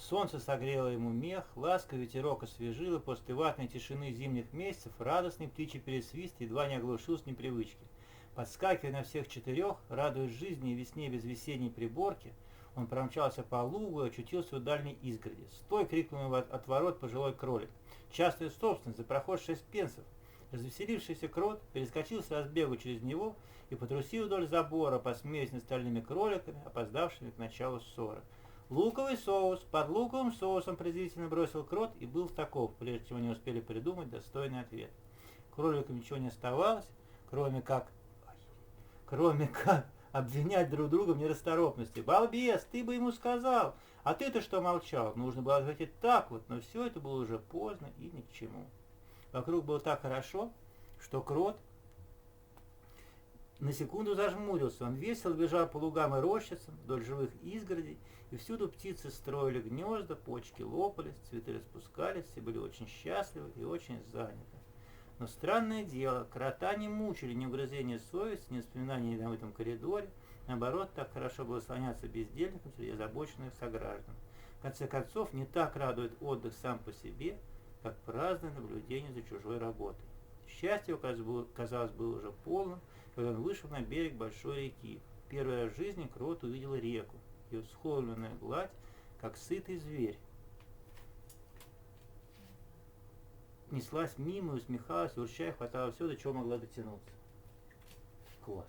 Солнце согрело ему мех, ласковый ветерок освежил, и после ватной тишины зимних месяцев радостный птичий пересвист едва не оглушил с непривычки. Подскакивая на всех четырех, радуясь жизни и весне без весенней приборки, он промчался по лугу и очутился у дальней изгороди. «Стой!» — крикнул ему от ворот пожилой кролик. «Частная собственность, за проход 6 пенсов!» Развеселившийся крот перескочил с разбегу через него и потрусил вдоль забора, посмеясь над остальными кроликами, опоздавшими к началу ссоры. «Луковый соус! Под луковым соусом!» презрительно бросил крот и был таков, прежде чем они успели придумать достойный ответ. Кроликам ничего не оставалось, кроме как обвинять друг друга в нерасторопности. «Балбес, ты бы ему сказал! А ты-то что молчал? Нужно было ответить так вот!» Но все это было уже поздно и ни к чему. Вокруг было так хорошо, что крот на секунду зажмурился. Он весело бежал по лугам и рощицам вдоль живых изгородей, и всюду птицы строили гнезда, почки лопались, цветы распускались, все были очень счастливы и очень заняты. Но странное дело, крота не мучили ни угрызения совести, ни воспоминания о этом коридоре. Наоборот, так хорошо было слоняться бездельником среди озабоченных сограждан. В конце концов, не так радует отдых сам по себе, как праздное наблюдение за чужой работой. Счастье, казалось, было уже полным, когда он вышел на берег большой реки. Первый раз в жизни крот увидел реку. Ее всхолмленная гладь, как сытый зверь, неслась мимо и усмехалась, урчая, хватала все, до чего могла дотянуться. Класс.